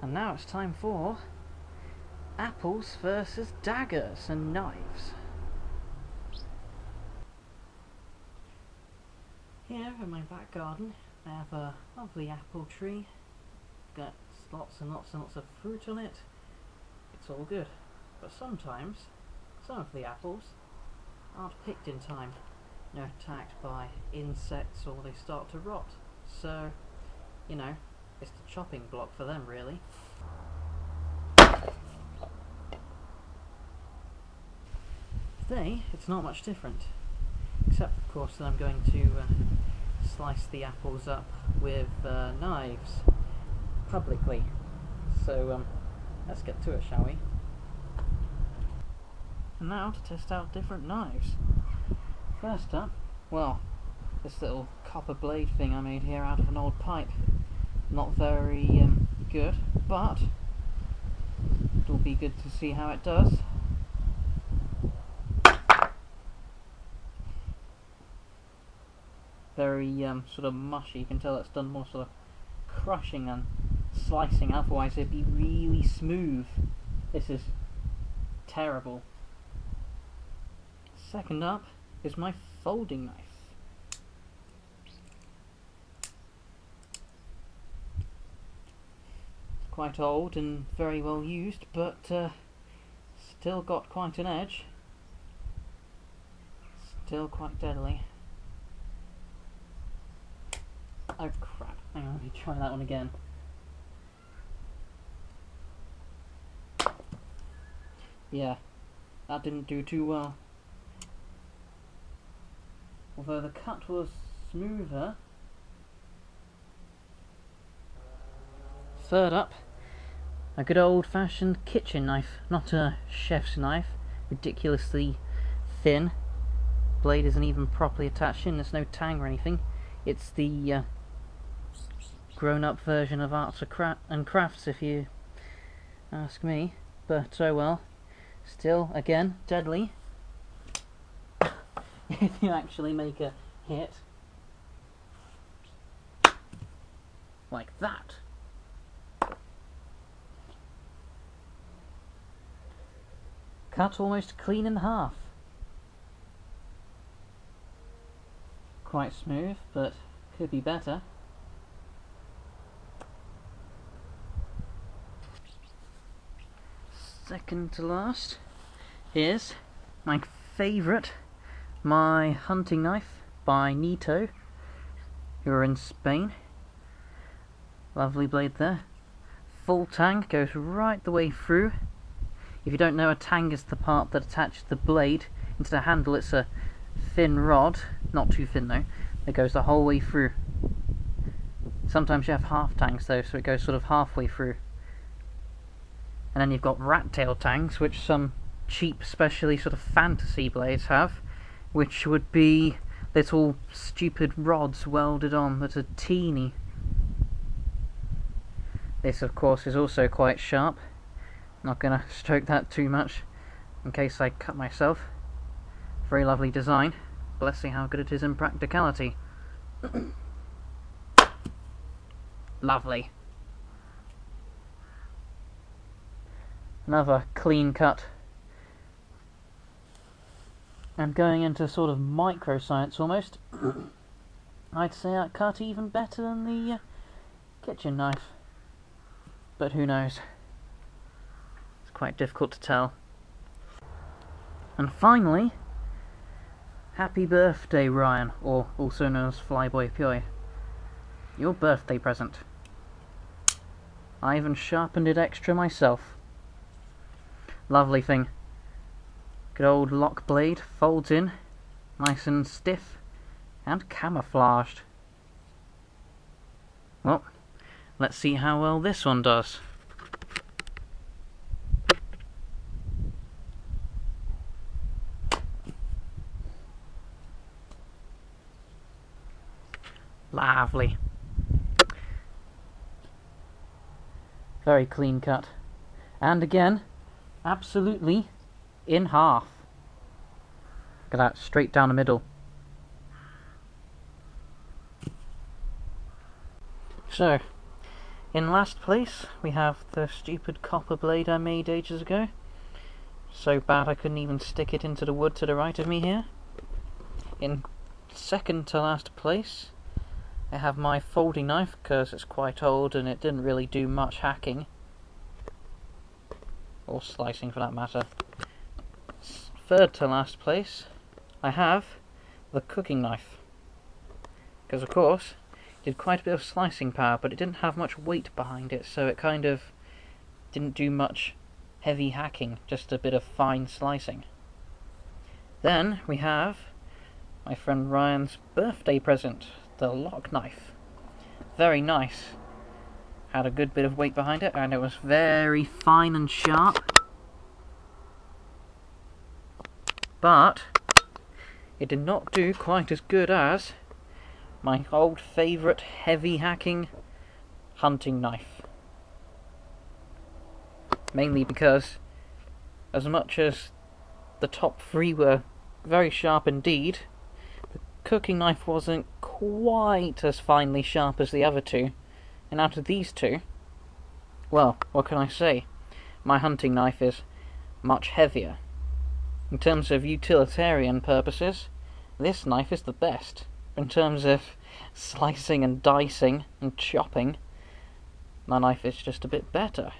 And now it's time for apples versus daggers and knives. Here in my back garden I have a lovely apple tree. Got lots and lots and lots of fruit on it. It's all good. But sometimes some of the apples aren't picked in time. They're attacked by insects or they start to rot. So, you know, it's the chopping block for them really. Today it's not much different, except of course that I'm going to slice the apples up with knives publicly. So let's get to it, shall we? And now to test out different knives. First up, well, this little copper blade thing I made here out of an old pipe. Not very good, but it'll be good to see how it does. Very sort of mushy. You can tell it's done more sort of crushing than slicing, otherwise it'd be really smooth. This is terrible. Second up is my folding knife. It's quite old and very well used, but still got quite an edge. Still quite deadly. Oh crap, hang on, let me try that one again. Yeah, that didn't do too well. Although the cut was smoother. Third up, a good old-fashioned kitchen knife, not a chef's knife, ridiculously thin. Blade isn't even properly attached in, there's no tang or anything. It's the grown-up version of arts and crafts, if you ask me. But oh well. Still, again, deadly. If you actually make a hit. Like that. Cut almost clean in half. Quite smooth, but could be better. Second to last is my favourite, my hunting knife by Nito, who are in Spain. Lovely blade there. Full tang, goes right the way through. If you don't know, a tang is the part that attaches the blade into the handle. It's a thin rod, not too thin though, that goes the whole way through. Sometimes you have half tangs though, so it goes sort of halfway through. And then you've got rat tail tangs, which some cheap, especially sort of fantasy blades have, which would be little stupid rods welded on that are teeny. This of course is also quite sharp. Not gonna stroke that too much in case I cut myself. Very lovely design, but let's see how good it is in practicality. Lovely. Another clean cut. And going into sort of microscience almost, I'd say that cut even better than the kitchen knife. But who knows? It's quite difficult to tell. And finally, happy birthday, Ryan, or also known as Flyboypuoi. Your birthday present. I even sharpened it extra myself. Lovely thing. Good old lock blade, folds in, nice and stiff, and camouflaged. Well, let's see how well this one does. Lovely. Very clean cut. And again, absolutely in half. Look at that, straight down the middle. So, In last place, we have the stupid copper blade I made ages ago. So bad I couldn't even stick it into the wood to the right of me here. In second to last place, I have my folding knife, because it's quite old and it didn't really do much hacking. Or slicing for that matter. Third to last place, I have the cooking knife. Because of course, it did quite a bit of slicing power, but it didn't have much weight behind it, so it kind of didn't do much heavy hacking, just a bit of fine slicing. Then we have my friend Ryan's birthday present, the lock knife. Very nice. Had a good bit of weight behind it, and it was very fine and sharp. But it did not do quite as good as my old favourite heavy hacking hunting knife. Mainly because, as much as the top three were very sharp indeed, the cooking knife wasn't quite as finely sharp as the other two. And out of these two, well, what can I say? My hunting knife is much heavier. In terms of utilitarian purposes, this knife is the best. In terms of slicing and dicing and chopping, my knife is just a bit better.